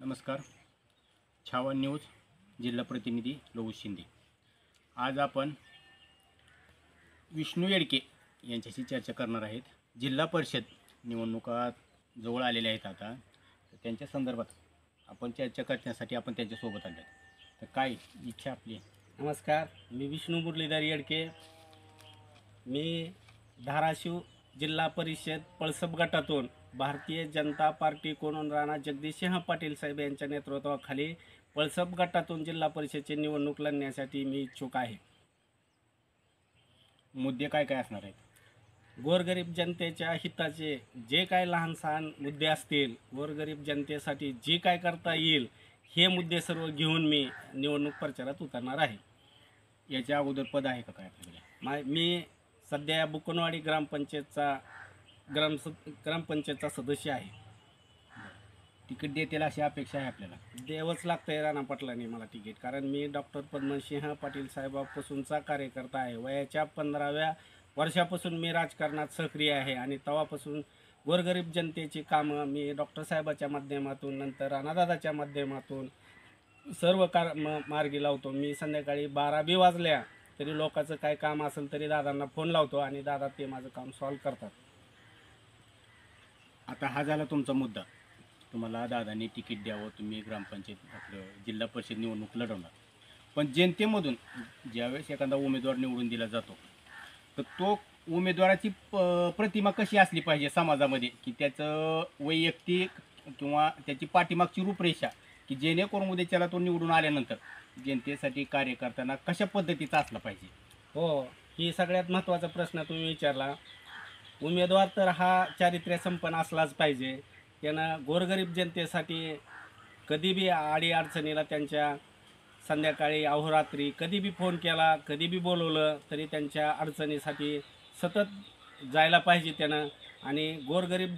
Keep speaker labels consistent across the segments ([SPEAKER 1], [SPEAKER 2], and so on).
[SPEAKER 1] नमस्कार. छावा न्यूज जिल्हा प्रतिनिधी लघु शिंदे. आज आपण विष्णू येडके यांच्याशी चर्चा करणार आहेत. जिल्हा परिषद निवडणुका जवळ आलेल्या आहेत आता, तर त्यांच्या संदर्भात आपण चर्चा करण्यासाठी आपण त्यांच्यासोबत आलो. तर काय इच्छा आपली?
[SPEAKER 2] नमस्कार, मी विष्णू मुरलीधर येडके. मी धाराशिव जिल्हा परिषद पळसप गटातून भारतीय जनता पार्टी कोणून राणा जगदीशसिंह पाटील साहेब यांच्या नेतृत्वाखाली पळसप गटातून जिल्हा परिषदेची निवडणूक लढण्यासाठी मी इच्छुक आहे.
[SPEAKER 1] मुद्दे काय काय असणार आहेत?
[SPEAKER 2] गोरगरीब जनतेच्या हिताचे जे काय लहान सहान मुद्दे असतील, गोरगरीब जनतेसाठी जे काय करता येईल हे मुद्दे सर्व घेऊन मी निवडणूक प्रचारात उतरणार आहे.
[SPEAKER 1] याच्या अगोदर पद आहे का काय आपल्याकडे?
[SPEAKER 2] मी सध्या बुकनवाडी ग्रामपंचायतचा सदस्य आहे.
[SPEAKER 1] तिकीट देतील अशी अपेक्षा आहे आपल्याला?
[SPEAKER 2] द्यावंच लागतंय राणा पाटलांनी मला तिकीट, कारण मी डॉक्टर पद्मसिंह पाटील साहेबापासूनचा कार्यकर्ता आहे. वयाच्या 15व्या वर्षापासून मी राजकारणात सक्रिय आहे आणि तेव्हापासून गोरगरीब जनतेची कामं मी डॉक्टर साहेबाच्या माध्यमातून, नंतर राणादादाच्या माध्यमातून सर्व मार्गी लावतो. मी संध्याकाळी 12 वाजल्या तरी लोकांचं काय काम असेल तरी दादांना फोन लावतो आणि दादा ते माझं काम सॉल्व करतात.
[SPEAKER 1] आता हा झाला तुमचा मुद्दा. तुम्हाला दादांनी तिकीट द्यावं, तुम्ही ग्रामपंचायत आपलं जिल्हा परिषद निवडणूक लढवणार. पण जनतेमधून ज्यावेळेस एखादा उमेदवार निवडून दिला जातो, तर तो उमेदवाराची प्रतिमा कशी असली पाहिजे समाजामध्ये, की त्याचं वैयक्तिक किंवा त्याची पाठीमागची रूपरेषा, की जेणेकरून उद्या त्याला तो निवडून आल्यानंतर जनतेसाठी कार्य करताना कशा पद्धतीचा असला पाहिजे?
[SPEAKER 2] हो, ही सगळ्यात महत्त्वाचा प्रश्न तुम्ही विचारला. उमेदवार तर हा चारित्र्य संपन्न असलाच पाहिजे. त्यानं गोरगरीब जनतेसाठी कधी बी अडीअडचणीला त्यांच्या संध्याकाळी अहोरात्री कधी बी फोन केला, कधी बी बोलवलं तरी त्यांच्या अडचणीसाठी सतत जायला पाहिजे त्यानं. आणि गोरगरीब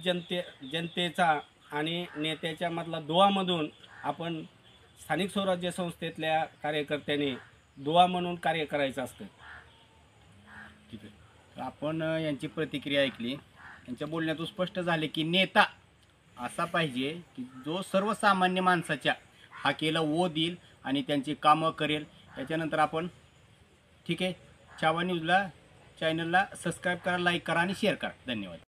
[SPEAKER 2] जनतेचा आणि नेत्याच्या मधला दुवामधून आपण स्थानिक स्वराज्य संस्थेतल्या कार्यकर्त्यांनी दुवा म्हणून कार्य करायचं असतं.
[SPEAKER 1] ठीक आहे. तर आपण यांची प्रतिक्रिया ऐकली. यांच्या बोलण्यातून स्पष्ट झाले की नेता असा पाहिजे की जो सर्वसामान्य माणसाच्या हाकेला वो देईल आणि त्यांची कामं करेल. त्याच्यानंतर आपण ठीक आहे, छावा न्यूजला चॅनलला सबस्क्राईब करा, लाईक करा आणि शेअर करा. धन्यवाद.